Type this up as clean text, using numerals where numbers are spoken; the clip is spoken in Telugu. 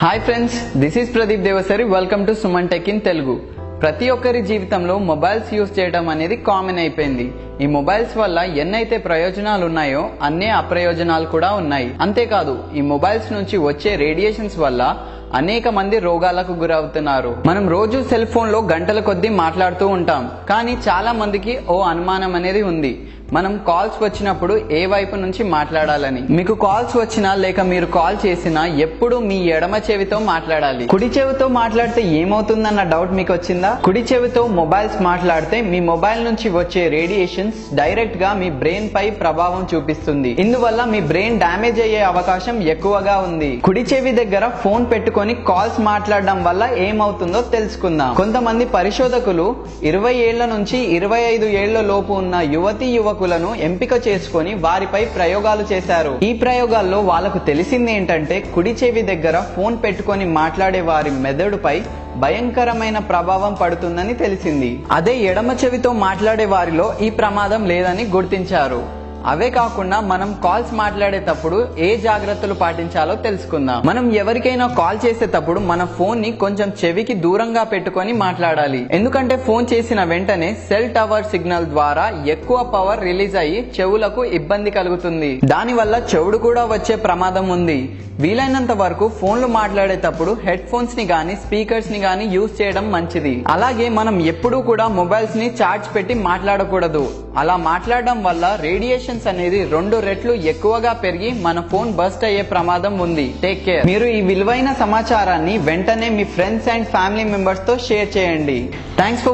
Hi friends, this is Pradeep Devasari. Welcome to Suman tech in Telugu. ప్రతి ఒక్కరి జీవితంలో మొబైల్స్ యూజ్ చేయడం అనేది కామన్ అయిపోయింది. ఈ మొబైల్స్ వల్ల ఎన్నైతే ప్రయోజనాలు ఉన్నాయో అన్నే అప్రయోజనాలు కూడా ఉన్నాయి. అంతేకాదు, ఈ మొబైల్స్ నుంచి వచ్చే రేడియేషన్స్ వల్ల అనేక మంది రోగాలకు గురవుతున్నారు. మనం రోజు సెల్ ఫోన్ లో గంటల కొద్దీ మాట్లాడుతూ ఉంటాం. కానీ చాలా మందికి ఓ అనుమానం అనేది ఉంది, మనం కాల్స్ వచ్చినప్పుడు ఏ వైపు నుంచి మాట్లాడాలని. మీకు కాల్స్ వచ్చినా లేక మీరు కాల్ చేసినా ఎప్పుడు మీ ఎడమ చెవితో మాట్లాడాలి. కుడి చెవితో మాట్లాడితే ఏమవుతుందన్న డౌట్ మీకు వచ్చిందా? కుడి చెవితో మొబైల్స్ మాట్లాడితే మీ మొబైల్ నుంచి వచ్చే రేడియేషన్స్ డైరెక్ట్ గా మీ బ్రెయిన్ పై ప్రభావం చూపిస్తుంది. ఇందువల్ల మీ బ్రెయిన్ డ్యామేజ్ అయ్యే అవకాశం ఎక్కువగా ఉంది. కుడి చెవి దగ్గర ఫోన్ పెట్టుకొని కాల్స్ మాట్లాడడం వల్ల ఏమవుతుందో తెలుసుకుందాం. కొంతమంది పరిశోధకులు 20 ఏళ్ల నుంచి 25 ఏళ్ల లోపు ఉన్న యువకులను ఎంపిక చేసుకొని వారిపై ప్రయోగాలు చేశారు. ఈ ప్రయోగాల్లో వాళ్ళకు తెలిసింది ఏంటంటే, కుడి చెవి దగ్గర ఫోన్ పెట్టుకొని మాట్లాడే వారి మెదడుపై భయంకరమైన ప్రభావం పడుతుందని తెలిసింది. అదే ఎడమ చెవితో మాట్లాడే వారిలో ఈ ప్రమాదం లేదని గుర్తించారు. అవే కాకుండా మనం కాల్స్ మాట్లాడేటప్పుడు ఏ జాగ్రత్తలు పాటించాలో తెలుసుకుందాం. మనం ఎవరికైనా కాల్ చేసేటప్పుడు మన ఫోన్ ని కొంచెం చెవికి దూరంగా పెట్టుకొని మాట్లాడాలి. ఎందుకంటే ఫోన్ చేసిన వెంటనే సెల్ టవర్ సిగ్నల్ ద్వారా ఎక్కువ పవర్ రిలీజ్ అయ్యి చెవులకు ఇబ్బంది కలుగుతుంది. దానివల్ల చెవుడు కూడా వచ్చే ప్రమాదం ఉంది. వీలైనంత వరకు ఫోన్లు మాట్లాడేటప్పుడు హెడ్ ఫోన్స్ ని గానీ స్పీకర్స్ ని గానీ యూజ్ చేయడం మంచిది. అలాగే మనం ఎప్పుడూ కూడా మొబైల్స్ ని ఛార్జ్ పెట్టి మాట్లాడకూడదు. అలా మాట్లాడడం వల్ల రేడియేషన్స్ అనేది 2 రెట్లు ఎక్కువగా పెరిగి మన ఫోన్ బస్ట్ అయ్యే ప్రమాదం ఉంది. Take care. మీరు ఈ విలువైన సమాచారాన్ని వెంటనే మీ ఫ్రెండ్స్ అండ్ ఫ్యామిలీ మెంబర్స్ తో షేర్ చేయండి. Thanks for